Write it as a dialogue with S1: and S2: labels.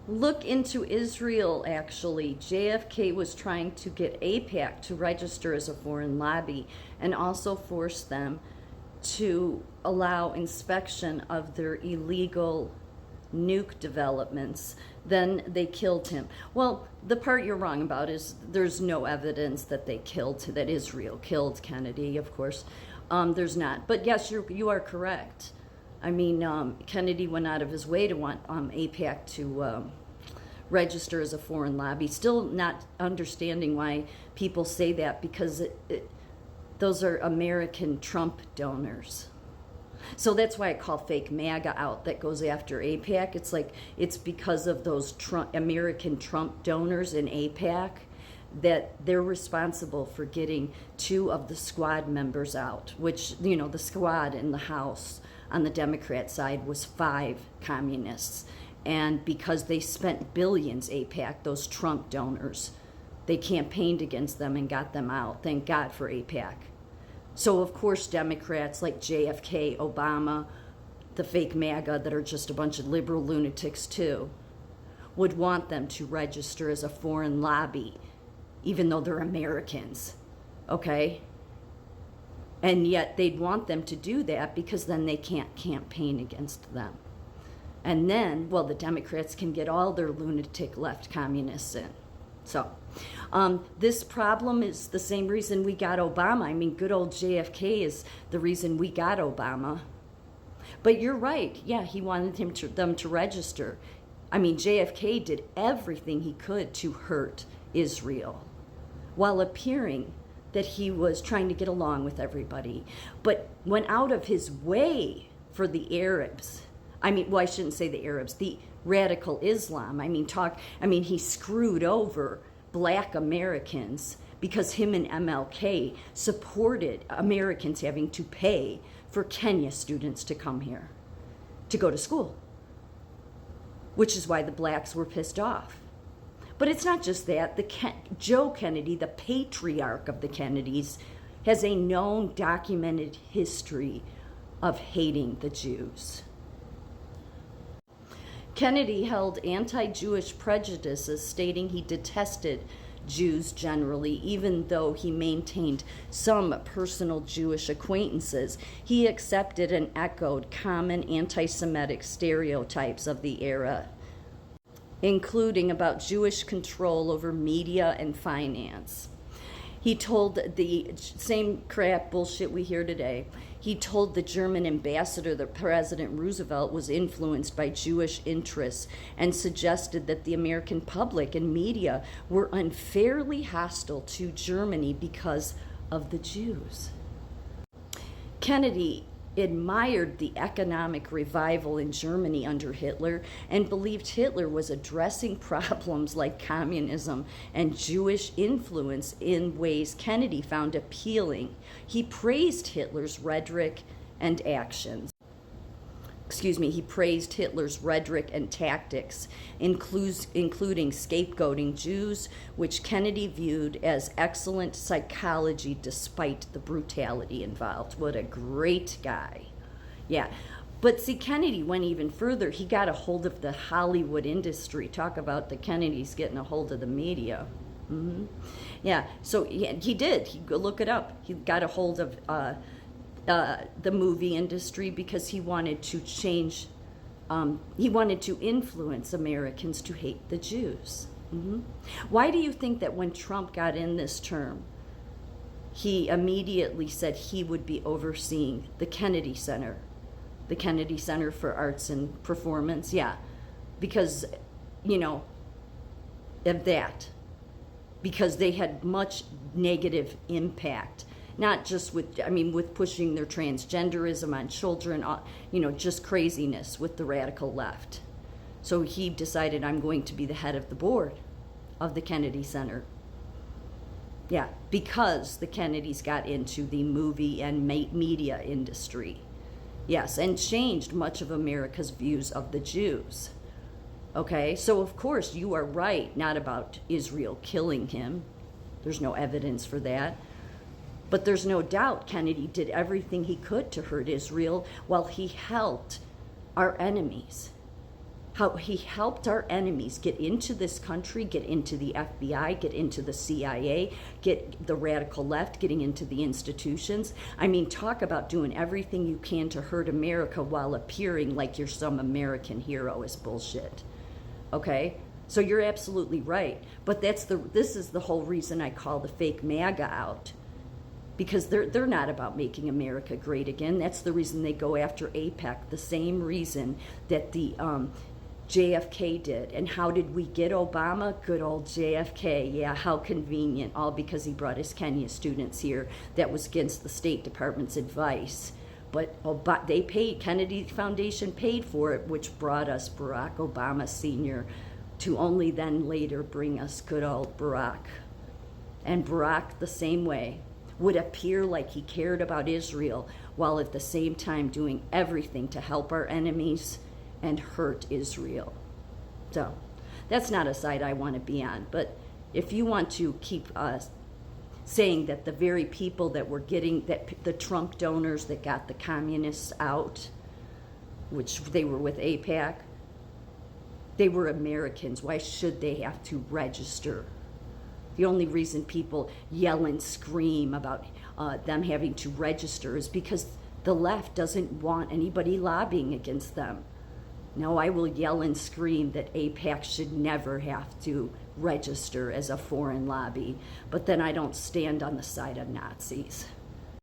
S1: Look into Israel, actually. JFK was trying to get AIPAC to register as a foreign lobby and also force them to allow inspection of their illegal nuke developments. Then they killed him. Well, the part you're wrong about is there's no evidence that that Israel killed Kennedy, of course. There's not. But yes, you are correct. I mean, Kennedy went out of his way to want AIPAC to register as a foreign lobby. Still not understanding why people say that, because those are American Trump donors. So that's why I call fake MAGA out that goes after AIPAC. It's like it's because of those American Trump donors in AIPAC that they're responsible for getting 2 of the squad members out, which, you know, the squad in the House on the Democrat side was 5 communists. And because they spent billions, AIPAC, those Trump donors, they campaigned against them and got them out. Thank God for AIPAC. So, of course, Democrats like JFK, Obama, the fake MAGA that are just a bunch of liberal lunatics too, would want them to register as a foreign lobby, even though they're Americans, okay? And yet they'd want them to do that because then they can't campaign against them. And then, well, the Democrats can get all their lunatic left communists in. So, this problem is the same reason we got Obama. I mean, good old JFK is the reason we got Obama. But you're right. Yeah, he wanted them to register. I mean, JFK did everything he could to hurt Israel while appearing that he was trying to get along with everybody, but went out of his way for the Arabs. I mean, well, I shouldn't say the Arabs, the radical Islam. I mean, he screwed over black Americans because him and MLK supported Americans having to pay for Kenya students to come here to go to school, which is why the blacks were pissed off. But it's not just that. Joe Kennedy, the patriarch of the Kennedys, has a known documented history of hating the Jews. Kennedy held anti-Jewish prejudices, stating he detested Jews generally, even though he maintained some personal Jewish acquaintances. He accepted and echoed common anti-Semitic stereotypes of the era, including about Jewish control over media and finance. He told the same crap bullshit we hear today. He told the German ambassador that President Roosevelt was influenced by Jewish interests and suggested that the American public and media were unfairly hostile to Germany because of the Jews. Kennedy admired the economic revival in Germany under Hitler and believed Hitler was addressing problems like communism and Jewish influence in ways Kennedy found appealing. He praised Hitler's rhetoric and actions. He praised Hitler's rhetoric and tactics, including scapegoating Jews, which Kennedy viewed as excellent psychology despite the brutality involved. What a great guy. Yeah. But see, Kennedy went even further. He got a hold of the Hollywood industry. Talk about the Kennedys getting a hold of the media. Mm-hmm. Yeah, so he did. Look it up. He got a hold of the movie industry because he wanted to change, he wanted to influence Americans to hate the Jews. Mm-hmm. Why do you think that when Trump got in this term, he immediately said he would be overseeing the Kennedy Center for Arts and Performance? Yeah, because, you know, of that. Because they had much negative impact. Not just with pushing their transgenderism on children, just craziness with the radical left. So he decided, I'm going to be the head of the board of the Kennedy Center. Yeah, because the Kennedys got into the movie and media industry. Yes, and changed much of America's views of the Jews. Okay, so of course you are right, not about Israel killing him. There's no evidence for that. But there's no doubt Kennedy did everything he could to hurt Israel while he helped our enemies. how he helped our enemies get into this country, get into the FBI, get into the CIA, get the radical left, getting into the institutions. I mean, talk about doing everything you can to hurt America while appearing like you're some American hero is bullshit. Okay? So you're absolutely right. But this is the whole reason I call the fake MAGA out. Because they're not about making America great again. That's the reason they go after AIPAC, the same reason that the JFK did. And how did we get Obama? Good old JFK. Yeah, how convenient. All because he brought his Kenya students here. That was against the State Department's advice. But they paid, Kennedy Foundation paid for it, which brought us Barack Obama Sr. to only then later bring us good old Barack. And Barack, the same way, would appear like he cared about Israel while at the same time doing everything to help our enemies and hurt Israel. So that's not a side I want to be on. But if you want to keep saying that the very people that were getting, that the Trump donors that got the communists out, which they were with AIPAC, they were Americans. Why should they have to register? The only reason people yell and scream about them having to register is because the left doesn't want anybody lobbying against them. No, I will yell and scream that AIPAC should never have to register as a foreign lobby, but then I don't stand on the side of Nazis.